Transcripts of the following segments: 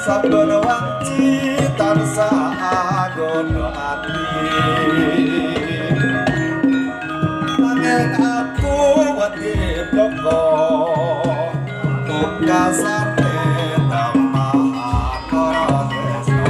Saben wanci tansah agono ati nanging aku wedi bloko pungkasane tamah tresno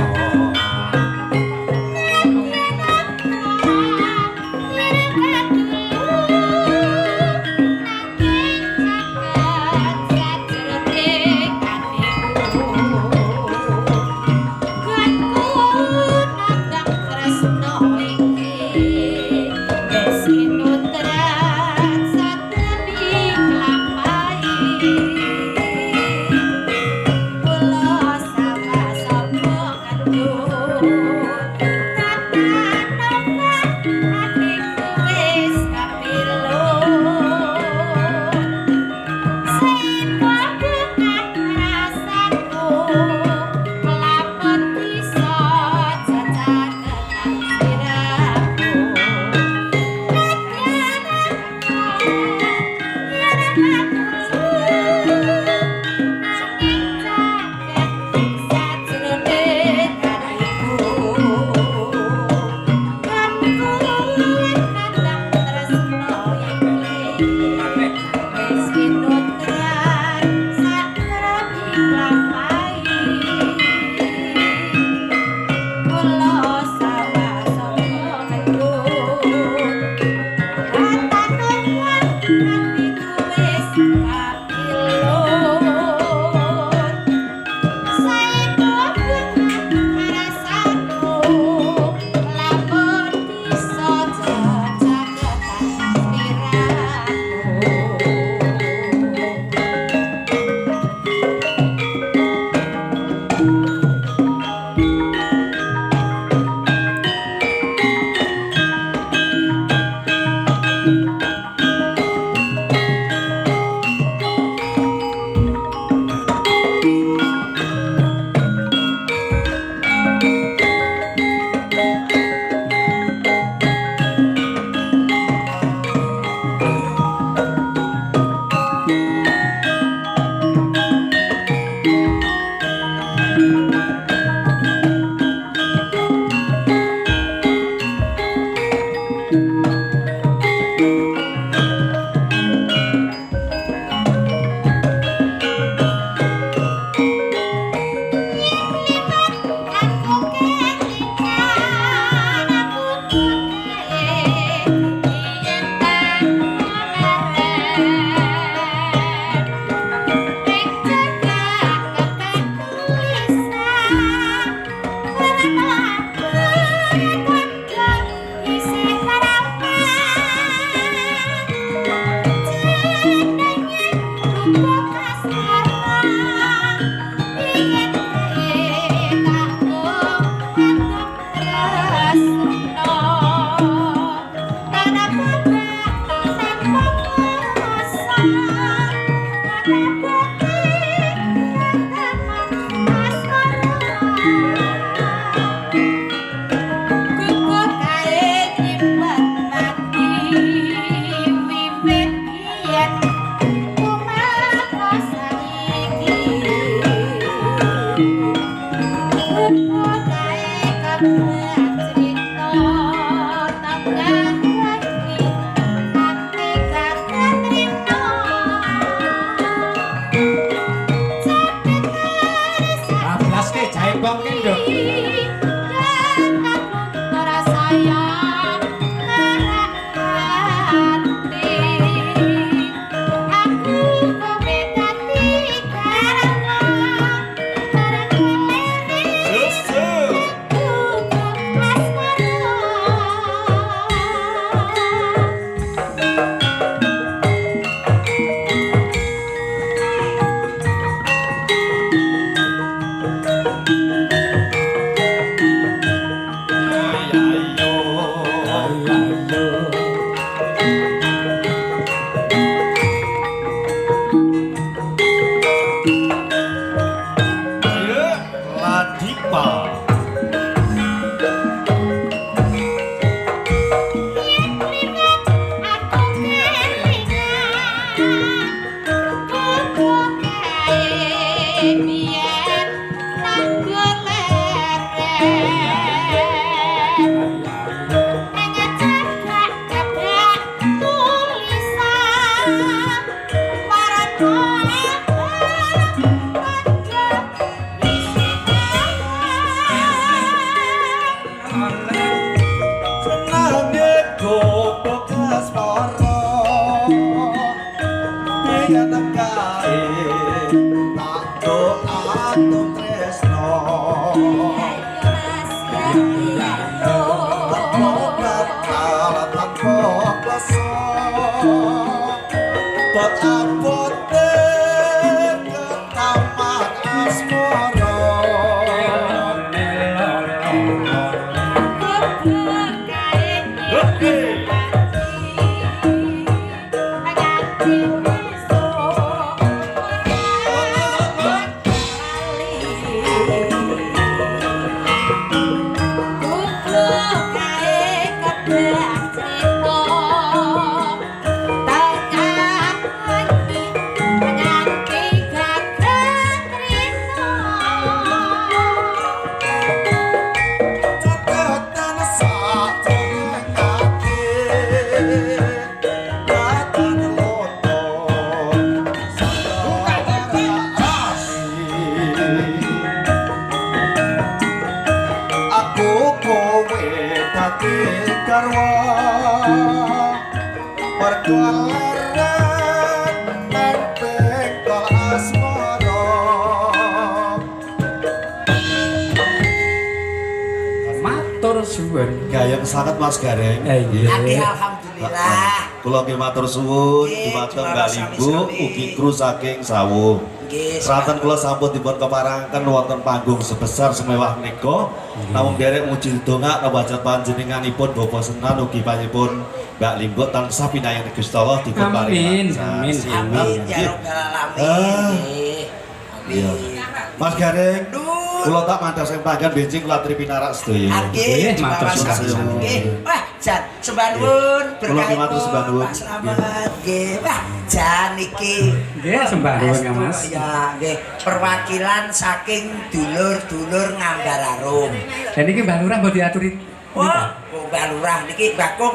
yen kae tak doaku tresno Pot-apote ketamat asmara Matur suwun. Gayeng sangat Mas Gareng. Nggih. Alhamdulillah. Kula nggih matur suwun dumateng Mbak Limbu ugi kru saking Sawung. Nggih. Seraten kula sampun dipun keparengken wonten panggung sebesar semewah menika. Namung derek muji donga kabajan panjenenganipun Bapak Senan ugi panjenenganipun Mbak Limbu tansah pinayungan Gusti Allah dipun paringi. Amin. Amin ya rabbal alamin. Iya. Mas Gareng, kula tak mandhas sing panggan benjing kula tripinarak sedaya. Nggih, matur suwun. Nggih. Wah, Jan, sembah nuwun Kula nggih matur sembah nuwun. Pak Slamet. Nggih. Wah, Jan iki. Nggih, sembah nuwun ya, Mas. Ya, nggih. Perwakilan saking dulur-dulur Ngambararum. Dan iki Mbak Lurah mbok diaturi. Wah, Mbak Lurah niki Mbak Kok